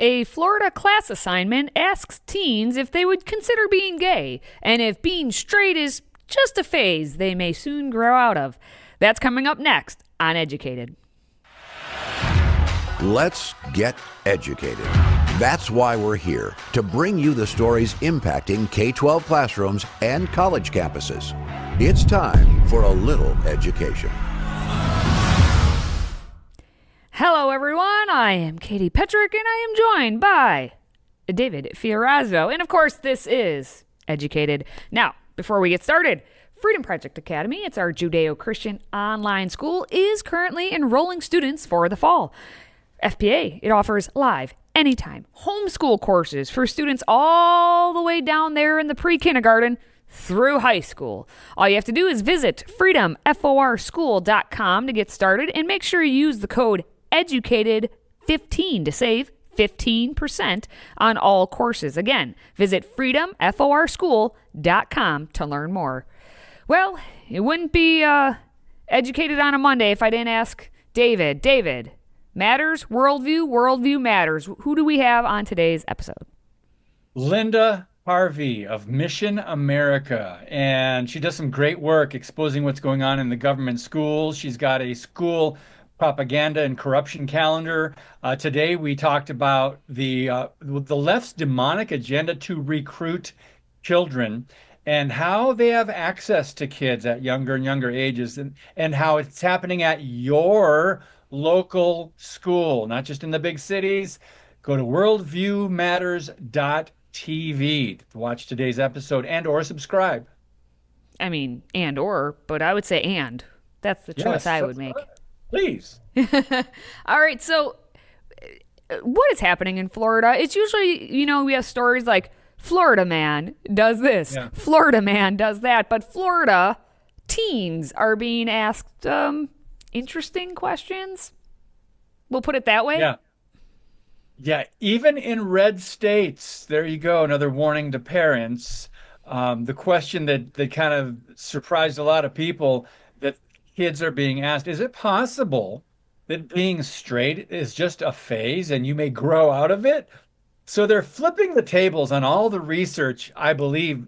A Florida class assignment asks teens if they would consider being gay, and if being straight is just a phase they may soon grow out of. That's coming up next on Educated. Let's get educated. That's why we're here, to bring you the stories impacting K-12 classrooms and college campuses. It's time for a little education. Hello, everyone. I am Katie Petrick, and I am joined by David Fiorazo. And, of course, this is Educated. Now, before we get started, Freedom Project Academy, it's our Judeo-Christian online school, is currently enrolling students for the fall. FPA, it offers live, anytime, homeschool courses for students all the way down there in the pre-kindergarten through high school. All you have to do is visit freedomforschool.com to get started, and make sure you use the code EDUCATED15 to save 15% on all courses. Again, visit freedomforschool.com to learn more. Well, it wouldn't be educated on a Monday if I didn't ask David. David, matters, worldview matters. Who do we have on today's episode? Linda Harvey of Mission America, and she does some great work exposing what's going on in the government schools. She's got a school propaganda and corruption calendar. Today we talked about the left's demonic agenda to recruit children and how they have access to kids at younger and younger ages, and how it's happening at your local school, not just in the big cities. Go to worldviewmatters.tv to watch today's episode and or subscribe. I mean, but I would say and. That's the choice I would make. Please. All right, so what is happening in Florida? It's usually, we have stories like Florida man does this, Florida man does that, but Florida teens are being asked interesting questions. We'll put it that way. Yeah, even in red states, there you go, another warning to parents. The question that kind of surprised a lot of people, that kids are being asked, is it possible that being straight is just a phase and you may grow out of it? So they're flipping the tables on all the research, I believe,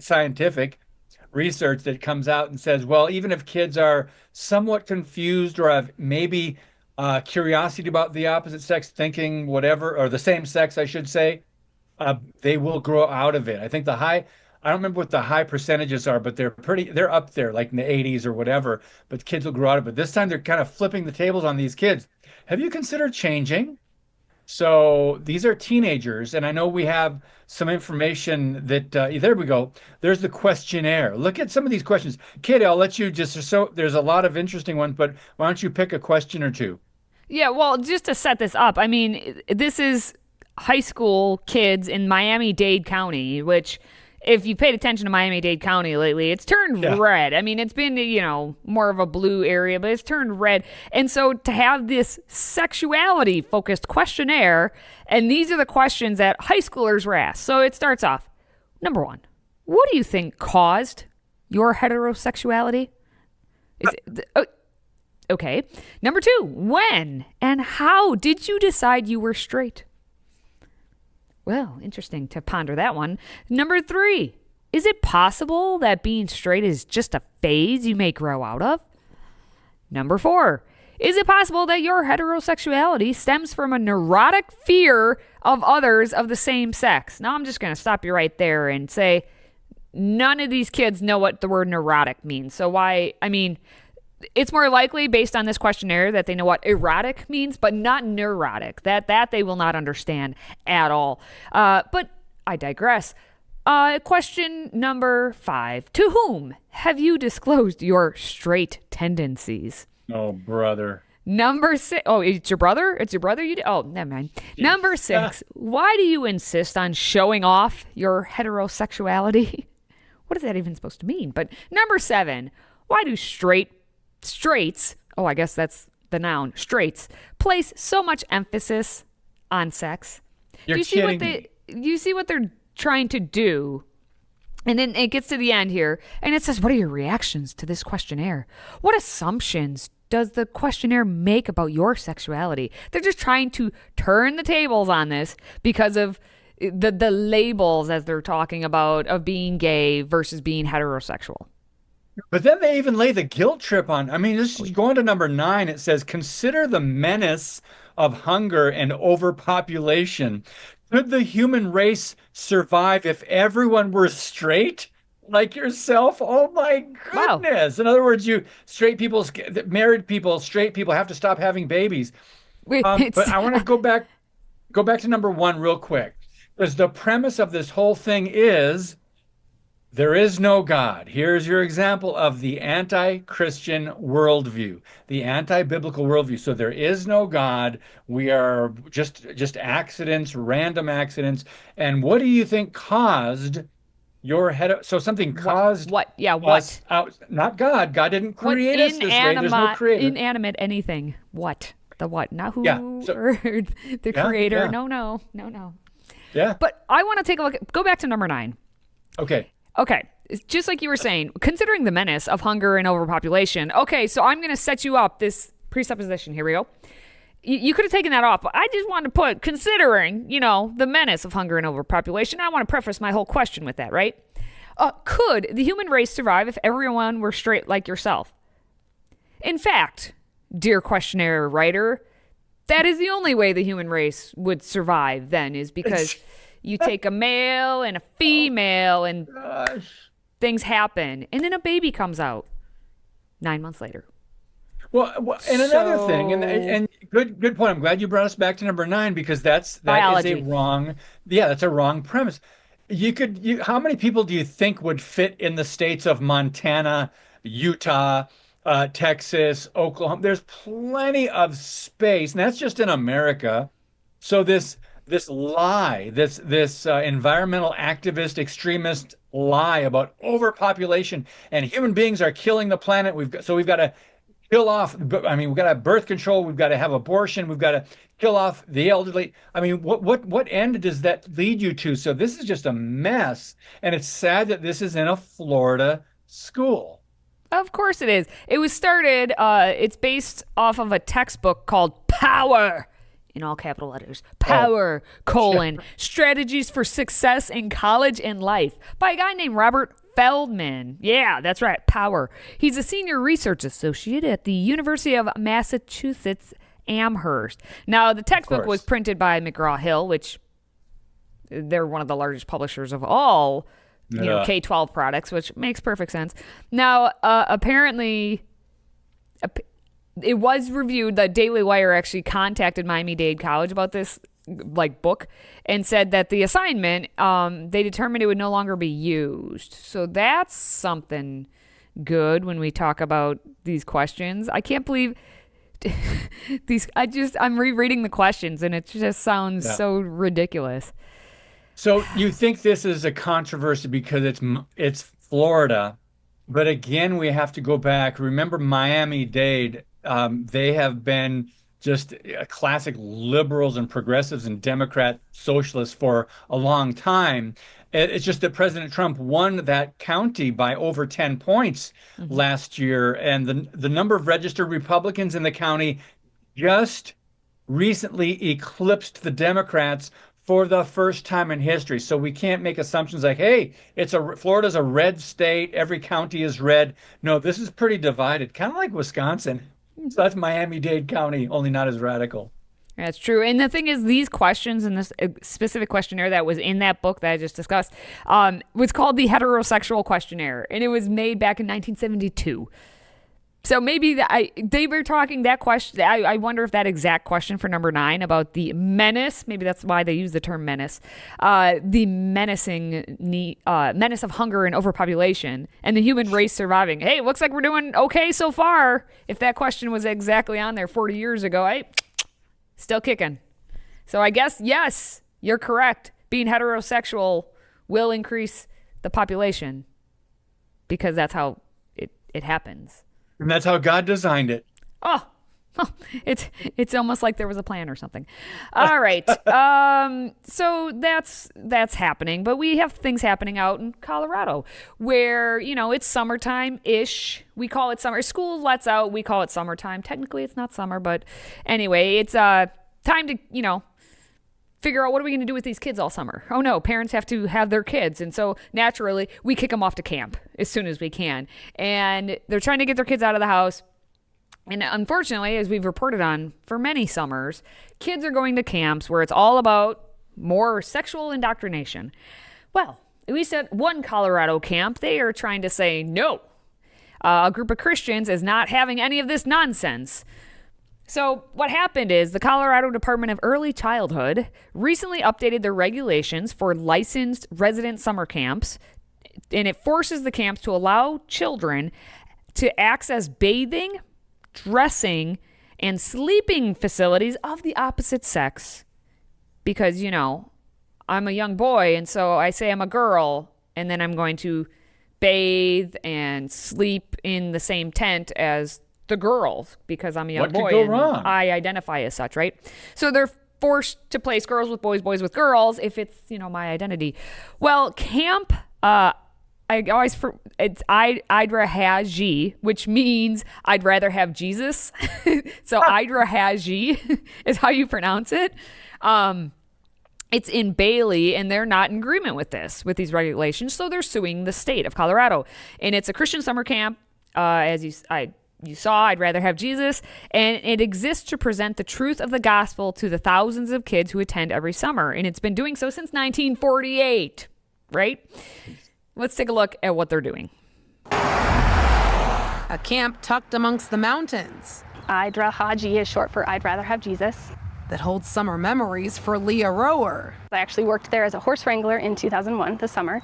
scientific research that comes out and says, well, even if kids are somewhat confused or have maybe curiosity about the opposite sex, thinking whatever, or the same sex, I should say, they will grow out of it. I think I don't remember what the high percentages are, but they're up there, like in the 80s or whatever, but kids will grow out of it. This time they're kind of flipping the tables on these kids. Have you considered changing? So these are teenagers, and I know we have some information that, there we go. There's the questionnaire. Look at some of these questions. Katie, I'll let you there's a lot of interesting ones, but why don't you pick a question or two? Yeah, well, just to set this up, I mean, this is high school kids in Miami-Dade County, which, if you paid attention to Miami-Dade County lately, it's turned red. I mean, it's been, more of a blue area, but it's turned red. And so to have this sexuality-focused questionnaire, and these are the questions that high schoolers were asked. So it starts off, number 1, what do you think caused your heterosexuality? Okay. Number 2, when and how did you decide you were straight? Well, interesting to ponder that one. Number 3, is it possible that being straight is just a phase you may grow out of? Number 4, is it possible that your heterosexuality stems from a neurotic fear of others of the same sex? Now, I'm just going to stop you right there and say none of these kids know what the word neurotic means. So it's more likely, based on this questionnaire, that they know what erotic means, but not neurotic. That they will not understand at all. But I digress. Question number 5. To whom have you disclosed your straight tendencies? Oh, brother. Number 6. Oh, it's your brother? It's your brother? Oh, never mind. Jeez. Number 6. Why do you insist on showing off your heterosexuality? What is that even supposed to mean? But number 7. Why do straights, I guess that's the noun, straights, place so much emphasis on sex? You see what they're trying to do? And then it gets to the end here, and it says, what are your reactions to this questionnaire? What assumptions does the questionnaire make about your sexuality? They're just trying to turn the tables on this because of the labels, as they're talking about, of being gay versus being heterosexual. But then they even lay the guilt trip on. I mean, this is going to number 9. It says, consider the menace of hunger and overpopulation. Could the human race survive if everyone were straight like yourself? Oh my Wow. goodness. In other words, you straight people, married people, straight people have to stop having babies. It's But I want to go back to number 1 real quick. Because the premise of this whole thing is there is no God. Here's your example of the anti-Christian worldview, the anti-biblical worldview. So there is no God. We are just accidents, random accidents. And what do you think caused your head? So something caused what? Yeah, us what? out. Not God. God didn't What create us this way. There's no creator. inanimate anything? What? The what? Not who Yeah. So or the creator. yeah. No. yeah. But I want to take a look. Go back to number 9. Okay. Okay. It's just like you were saying, considering the menace of hunger and overpopulation. Okay, so I'm going to set you up this presupposition. Here we go. You could have taken that off, but I just wanted to put, considering, the menace of hunger and overpopulation, I want to preface my whole question with that, right? Could the human race survive if everyone were straight like yourself? In fact, dear questionnaire writer, that is the only way the human race would survive then, is because you take a male and a female and things happen, and then a baby comes out 9 months later. Well, and another thing, and good point. I'm glad you brought us back to number 9 because that is Biology. that's a wrong premise. How many people do you think would fit in the states of Montana, Utah, Texas, Oklahoma? There's plenty of space, and that's just in America. So this lie, this environmental activist extremist lie about overpopulation and human beings are killing the planet. We've got to kill off. I mean, we've got to have birth control. We've got to have abortion. We've got to kill off the elderly. I mean, what end does that lead you to? So this is just a mess, and it's sad that this is in a Florida school. Of course it is. It was started, it's based off of a textbook called Power, in all capital letters. Power, Strategies for Success in College and Life, by a guy named Robert Feldman. Yeah, that's right, Power. He's a senior research associate at the University of Massachusetts, Amherst. Now, the textbook was printed by McGraw-Hill, which they're one of the largest publishers of all K-12 products, which makes perfect sense. Now, apparently, it was reviewed. The Daily Wire actually contacted Miami-Dade College about this book and said that the assignment, they determined it would no longer be used. So that's something good when we talk about these questions. I can't believe I'm rereading the questions and it just sounds so ridiculous. So you think this is a controversy because it's Florida, but again, we have to go back. Remember Miami-Dade, they have been just classic liberals and progressives and Democrat socialists for a long time. It's just that President Trump won that county by over 10 points last year. And the number of registered Republicans in the county just recently eclipsed the Democrats for the first time in history. So we can't make assumptions like, hey, Florida's a red state, every county is red. No, this is pretty divided, kind of like Wisconsin. So that's Miami-Dade County, only not as radical. That's true. And the thing is, these questions in this specific questionnaire that was in that book that I just discussed was called the heterosexual questionnaire, and it was made back in 1972. So maybe they were talking that question. I wonder if that exact question for number 9 about the menace, maybe that's why they use the term menace, the menace of hunger and overpopulation and the human race surviving. Hey, it looks like we're doing okay so far. If that question was exactly on there 40 years ago, hey, still kicking. So I guess, yes, you're correct. Being heterosexual will increase the population because that's how it happens. And that's how God designed it. Oh, It's almost like there was a plan or something. All right. So that's happening, but we have things happening out in Colorado where, it's summertime-ish. We call it summer. School lets out. We call it summertime. Technically, it's not summer, but anyway, it's time to, figure out what are we going to do with these kids all summer. Oh no, parents have to have their kids. And so naturally, we kick them off to camp as soon as we can. And they're trying to get their kids out of the house. And unfortunately, as we've reported on for many summers, kids are going to camps where it's all about more sexual indoctrination. Well, at least at one Colorado camp, they are trying to say no. A group of Christians is not having any of this nonsense. So what happened is the Colorado Department of Early Childhood recently updated their regulations for licensed resident summer camps, and it forces the camps to allow children to access bathing, dressing, and sleeping facilities of the opposite sex. Because, I'm a young boy, and so I say I'm a girl, and then I'm going to bathe and sleep in the same tent as the girls because I'm a young boy. What could go and wrong? I identify as such, right? So they're forced to place girls with boys, boys with girls if it's, my identity. Well, camp, I'd rather have G, which means I'd rather have Jesus. So I'd rather have G is how you pronounce it. It's in Bailey, and they're not in agreement with these regulations. So they're suing the state of Colorado, and it's a Christian summer camp. As you saw, I'd rather have Jesus, and it exists to present the truth of the gospel to the thousands of kids who attend every summer, and it's been doing so since 1948. Right? Let's take a look at what they're doing. A camp tucked amongst the mountains I'd rather Haji is short for I'd rather have Jesus. that holds summer memories for Leah Rower. I actually worked there as a horse wrangler in 2001, the summer.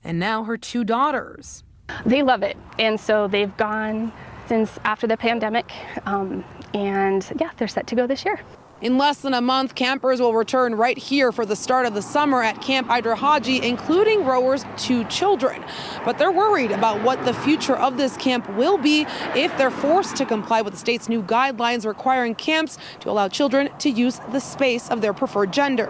And now her 2 daughters. They love it, and so they've gone since after the pandemic, and yeah, they're set to go this year. In less than a month, campers will return right here for the start of the summer at Camp Idra Haji, including Rower's 2 children. But they're worried about what the future of this camp will be if they're forced to comply with the state's new guidelines requiring camps to allow children to use the space of their preferred gender.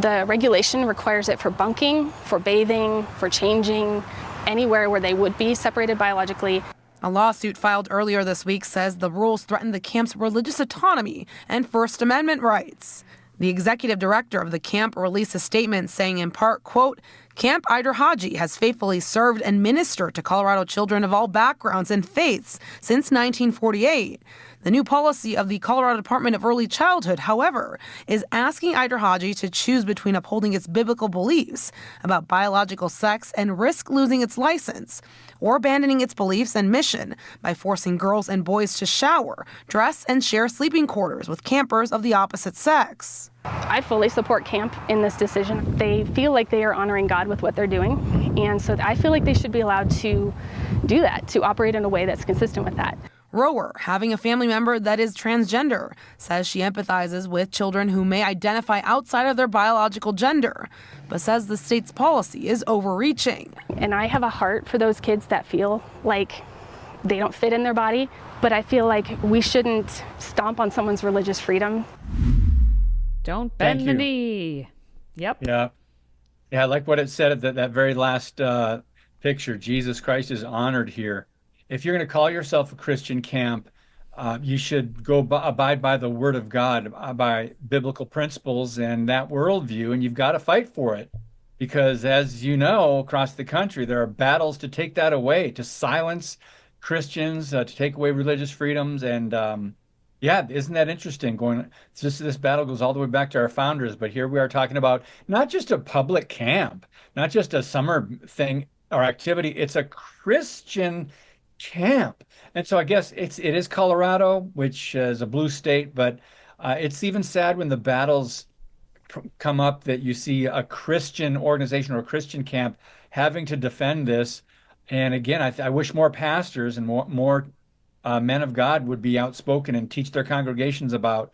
The regulation requires it for bunking, for bathing, for changing, anywhere where they would be separated biologically. A lawsuit filed earlier this week says the rules threaten the camp's religious autonomy and First Amendment rights. The executive director of the camp released a statement saying in part, quote, Camp Idra Haji has faithfully served and ministered to Colorado children of all backgrounds and faiths since 1948. The new policy of the Colorado Department of Early Childhood, however, is asking Idra Haji to choose between upholding its biblical beliefs about biological sex and risk losing its license, or abandoning its beliefs and mission by forcing girls and boys to shower, dress, and share sleeping quarters with campers of the opposite sex. I fully support camp in this decision. They feel like they are honoring God with what they're doing, and so I feel like they should be allowed to do that, to operate in a way that's consistent with that. Rower, having a family member that is transgender, says she empathizes with children who may identify outside of their biological gender, but says the state's policy is overreaching. And I have a heart for those kids that feel like they don't fit in their body, but I feel like we shouldn't stomp on someone's religious freedom. Don't bend the knee. Yep. Yeah. I like what it said at that very last picture. Jesus Christ is honored here. If you're going to call yourself a Christian camp, you should abide by the Word of God, by biblical principles and that worldview, and you've got to fight for it. Because as you know, across the country, there are battles to take that away, to silence Christians, to take away religious freedoms. And yeah, isn't that interesting? This battle goes all the way back to our founders, but here we are talking about not just a public camp, not just a summer thing or activity, it's a Christian camp. And so I guess it is Colorado, which is a blue state, but it's even sad when the battles come up that you see a Christian organization or a Christian camp having to defend this. And again, I wish more pastors and more men of God would be outspoken and teach their congregations about,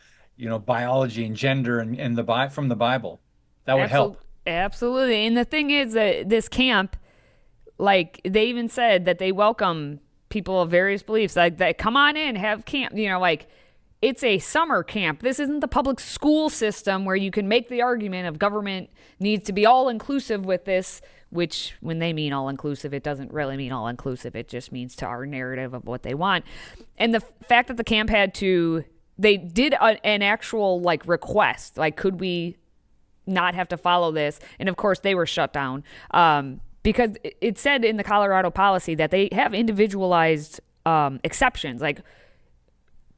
biology and gender and from the Bible. That would help. Absolutely. And the thing is that this camp, like they even said that they welcome people of various beliefs, like that come on in, have camp, it's a summer camp. This isn't the public school system where you can make the argument of government needs to be all-inclusive with this, which when they mean all-inclusive, it doesn't really mean all-inclusive. It just means to our narrative of what they want. And the fact that the camp they did an actual request, could we not have to follow this? And of course they were shut down because it said in the Colorado policy that they have individualized exceptions.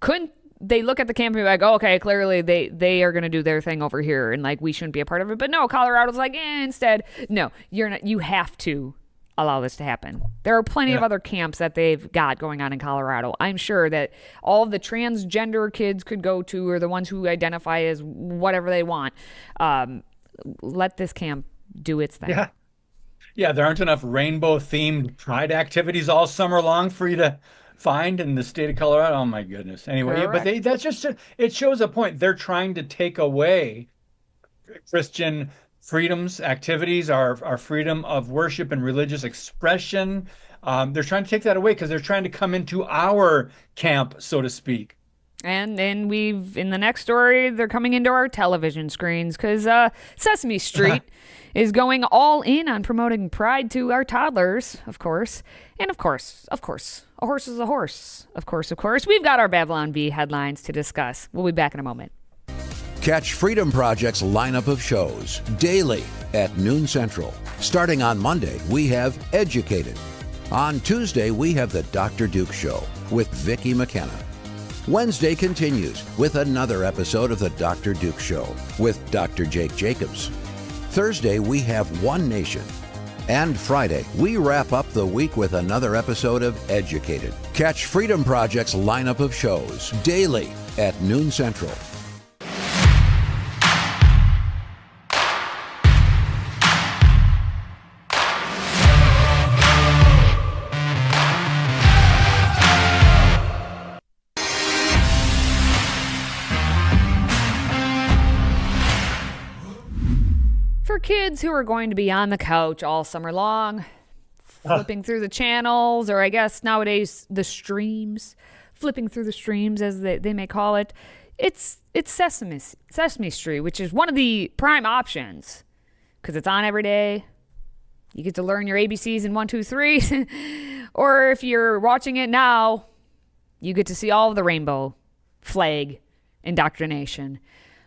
Couldn't they look at the camp and be like, oh, okay, clearly they are going to do their thing over here and we shouldn't be a part of it? But no, Colorado's instead, no, you have to allow this to happen. There are plenty of other camps that they've got going on in Colorado. I'm sure that all of the transgender kids could go to, or the ones who identify as whatever they want. Let this camp do its thing. Yeah, there aren't enough rainbow-themed pride activities all summer long for you to find in the state of Colorado. Oh my goodness. Anyway, but it shows a point. They're trying to take away Christian freedoms, activities, our freedom of worship and religious expression. They're trying to take that away because they're trying to come into our camp, so to speak. And then in the next story, they're coming into our television screens because Sesame Street is going all in on promoting pride to our toddlers, of course. And of course, a horse is a horse. Of course, we've got our Babylon Bee headlines to discuss. We'll be back in a moment. Catch Freedom Project's lineup of shows daily at noon Central. Starting on Monday, we have Educated. On Tuesday, we have the Dr. Duke Show with Vicki McKenna. Wednesday continues with another episode of the Dr. Duke Show with Dr. Jake Jacobs. Thursday, we have One Nation. And Friday, we wrap up the week with another episode of Educated. Catch Freedom Project's lineup of shows daily at noon Central. For kids who are going to be on the couch all summer long, flipping through the channels, or I guess nowadays the streams, flipping through the streams as they may call it, it's Sesame Street, which is one of the prime options because it's on every day. You get to learn your ABCs in 1, 2, 3. Or if you're watching it now, you get to see all of the rainbow flag indoctrination.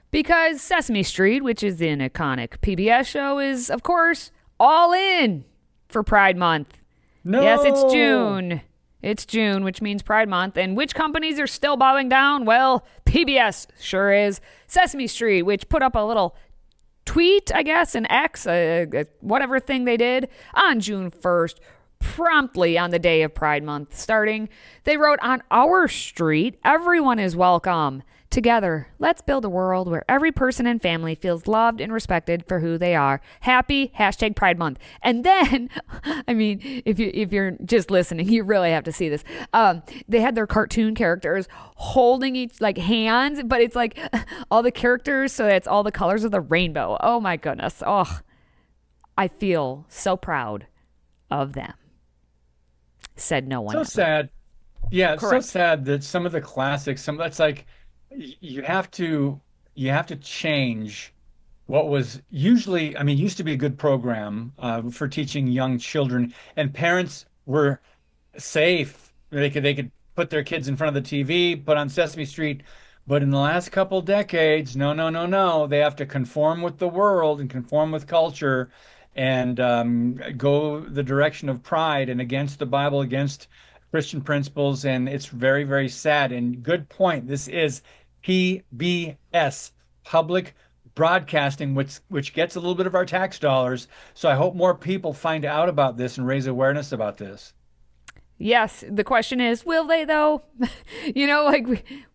Because Sesame Street, which is an iconic PBS show, is, of course, all in for Pride Month. No. Yes, it's June. It's June, which means Pride Month. And which companies are still bowing down? Well, PBS sure is. Sesame Street, which put up a little tweet, I guess, an X, whatever thing they did, on June 1st, promptly on the day of Pride Month starting. They wrote, "On our street, everyone is welcome. Together, let's build a world where every person and family feels loved and respected for who they are. Happy #Pride Month." And then, I mean, if you're just listening, you really have to see this. They had their cartoon characters holding each hands, but it's all the characters, so it's all the colors of the rainbow. Oh my goodness. Oh, I feel so proud of them. Said no one. So ever. sad. Yeah, it's Correct. so sad that some of the classics, that's you have to change what was usually, used to be a good program for teaching young children, and parents were safe. They could put their kids in front of the TV, put on Sesame Street. But in the last couple decades, no, they have to conform with the world and conform with culture and go the direction of pride and against the Bible, against Christian principles. And it's very, very sad. And good point. This is PBS, public broadcasting, which gets a little bit of our tax dollars. So I hope more people find out about this and raise awareness about this. Yes, the question is, will they though?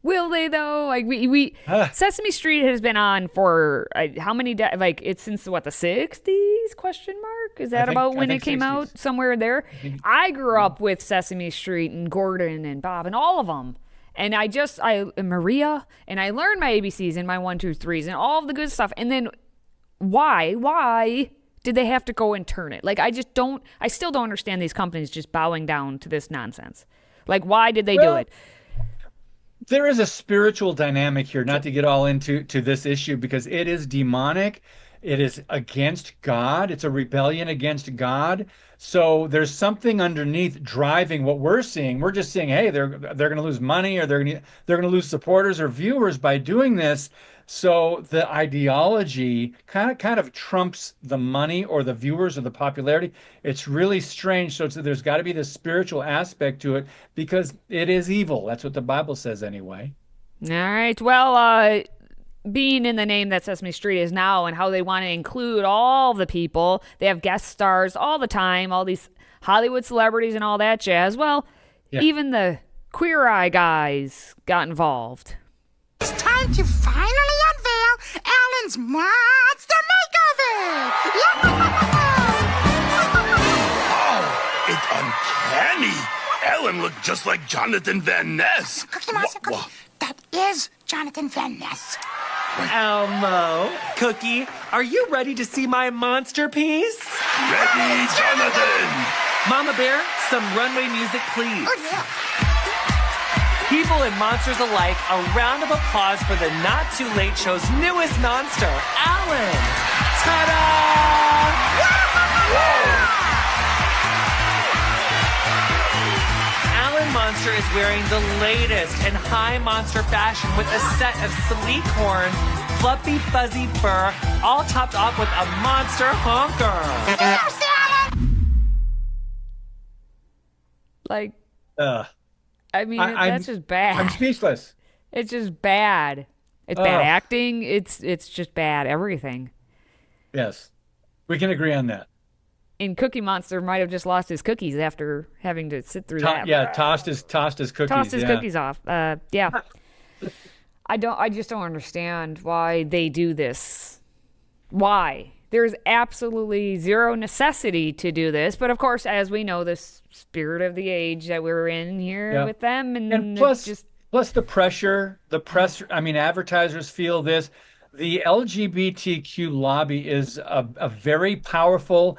Will they though? Sesame Street has been on for how many it's since the 60s? Question mark? Is that about when it came 60s. out? Somewhere there. I grew up with Sesame Street and Gordon and Bob and all of them. And Maria, and I learned my ABCs and my 1, 2, 3s and all of the good stuff. And then why did they have to go and turn it? I still don't understand these companies just bowing down to this nonsense. Why did they do it? There is a spiritual dynamic here, not to get all into this issue, because it is demonic. It is against God. It's a rebellion against God. So there's something underneath driving what we're seeing. We're just saying, hey, they're going to lose money, or they're going to lose supporters or viewers by doing this. So the ideology kind of trumps the money or the viewers or the popularity. It's really strange. So there's got to be this spiritual aspect to it, because it is evil. That's what the Bible says anyway. All right. Well, being in the name that Sesame Street is now, and how they want to include all the people. They have guest stars all the time, all these Hollywood celebrities and all that jazz. Well, Yeah. even the Queer Eye guys got involved. It's time to finally unveil Alan's monster makeover! Oh, it's uncanny. Ellen looked just like Jonathan Van Ness. Cookie Monster Cookie, that is Jonathan Van Ness. Elmo, Cookie, are you ready to see my monster piece? Ready, Jonathan. Mama Bear, some runway music, please. Oh, yeah. People and monsters alike, a round of applause for the Not Too Late Show's newest monster, Alan. Ta-da! Alan Monster is wearing the latest in high monster fashion with a set of sleek horns, fluffy, fuzzy fur, all topped off with a monster honker. Here's Alan! Like, Ugh. I mean, I'm- that's just bad. I'm speechless. It's just bad. It's bad acting. It's just bad everything. Yes, we can agree on that. And Cookie Monster might have just lost his cookies after having to sit through that. Yeah, tossed his cookies. Tossed his yeah. cookies off. Yeah. I just don't understand why they do this. Why? There's absolutely zero necessity to do this, but of course, as we know, the spirit of the age that we're in here Yeah. with them, and And it's just plus the pressure, I mean, advertisers feel this. The LGBTQ lobby is a very powerful,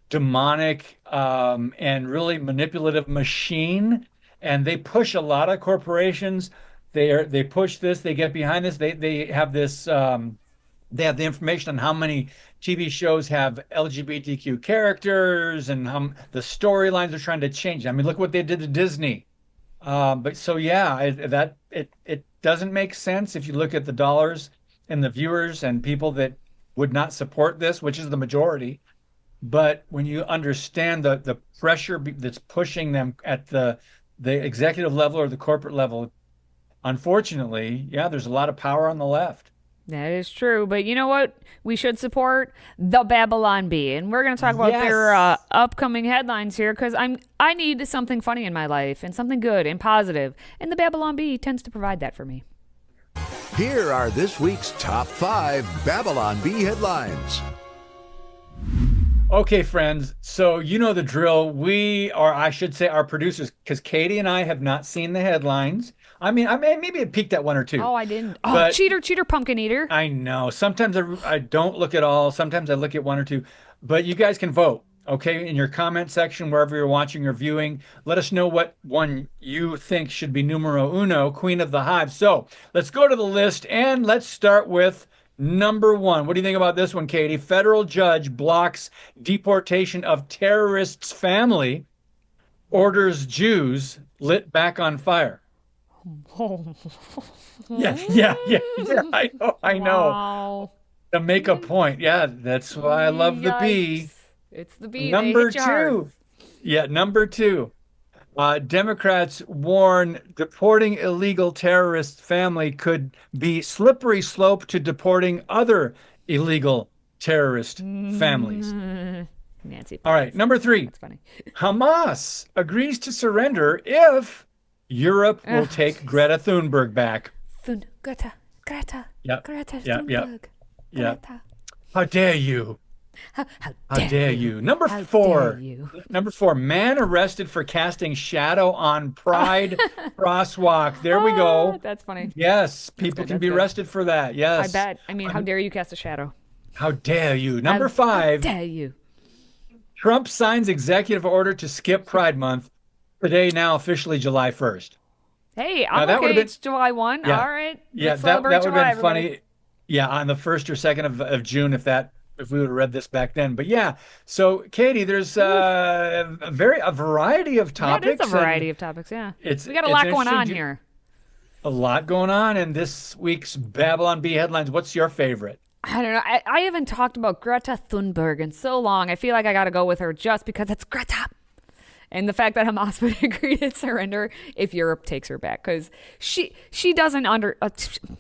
demonic, and really manipulative machine, and they push a lot of corporations. They push this. They get behind this. They have this. They have the information on how many TV shows have LGBTQ characters, and how the storylines are trying to change. I mean, look what they did to Disney. But so yeah, it doesn't make sense if you look at the dollars and the viewers and people that would not support this, which is the majority. But when you understand the pressure that's pushing them at the executive level or the corporate level, unfortunately, yeah, there's a lot of power on the left. that is true. But you know what? We should support the Babylon Bee, and we're going to talk about their Yes. upcoming headlines here, because I need something funny in my life and something good and positive, and the Babylon Bee tends to provide that for me. Here are this week's top 5 Babylon Bee headlines. Okay, friends. So you know the drill. I should say, our producers, because Katie and I have not seen the headlines. I mean, maybe it peaked at one or two. Oh, I didn't. Oh, But- cheater, pumpkin eater. I know. Sometimes I don't look at all. Sometimes I look at one or two. But you guys can vote, okay? In your comment section, wherever you're watching or viewing, let us know what one you think should be numero uno, Queen of the Hive. So let's go to the list, and let's start with number 1. What do you think about this one, Katie? Federal judge blocks deportation of terrorist's family, orders Jews lit back on fire. Yeah. I know. Wow. To make a point. Yeah, that's why I love the bee. Yikes. It's the bee. Number They hit you hard. 2. Yeah, number 2. Democrats warn deporting illegal terrorist family could be slippery slope to deporting other illegal terrorist families. Nancy. All right, number 3. That's funny. Hamas agrees to surrender if Europe will take Greta Thunberg back. Greta. Yep. Greta Yep. Thunberg. Yep. Greta. How dare you? How How dare you? Number How 4. dare you? Number 4. Man arrested for casting shadow on Pride crosswalk. There we Ah, go. That's funny. Yes, people good, can that's be good. arrested for that. Yes. I bet. I mean, how dare you cast a shadow? How dare you? Number How 5. dare you? Trump signs executive order to skip Pride Month. Today, now officially July 1st. Hey, Now, I'm that okay. would've been- It's July 1. Yeah. All right. Yeah, Let's that celebrate would July, have been everybody. funny. Yeah, on the 1st or 2nd of June, if we would have read this back then. But yeah, so Katie, there's a variety of Yeah, it topics. is a variety and of topics, yeah. It's We got a it's lot going interesting on to- here. A lot going on in this week's Babylon Bee headlines. What's your favorite? I don't know. I haven't talked about Greta Thunberg in so long. I feel like I got to go with her just because it's Greta. And the fact that Hamas would agree to surrender if Europe takes her back. Because she doesn't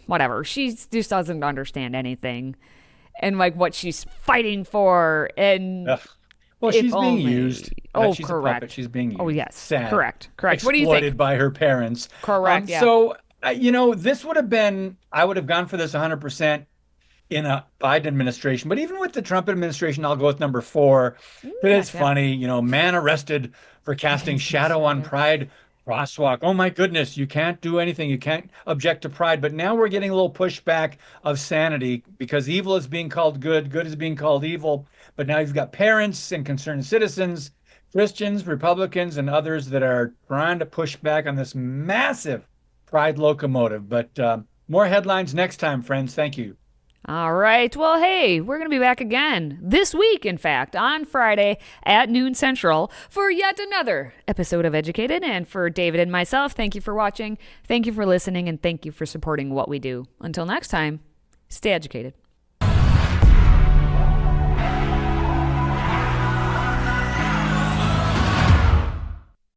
whatever. She just doesn't understand anything. And like what she's fighting for. And Ugh. Well, if she's being only- used. Oh, She's correct. a puppet. She's being used. Oh, yes. Sad. Correct. What do you Exploited think? by her parents. Correct, yeah. So, this would have been, I would have gone for this 100% in a Biden administration. But even with the Trump administration, I'll go with number 4. But it's gotcha. funny, man arrested for casting shadow on Pride crosswalk. Oh my goodness, you can't do anything. You can't object to Pride. But now we're getting a little pushback of sanity because evil is being called good, good is being called evil. But now you've got parents and concerned citizens, Christians, Republicans, and others that are trying to push back on this massive Pride locomotive. But more headlines next time, friends. Thank you. All right. Well, hey, we're going to be back again this week, in fact, on Friday at noon Central for yet another episode of Educated. And for David and myself, thank you for watching, thank you for listening, and thank you for supporting what we do. Until next time, stay educated.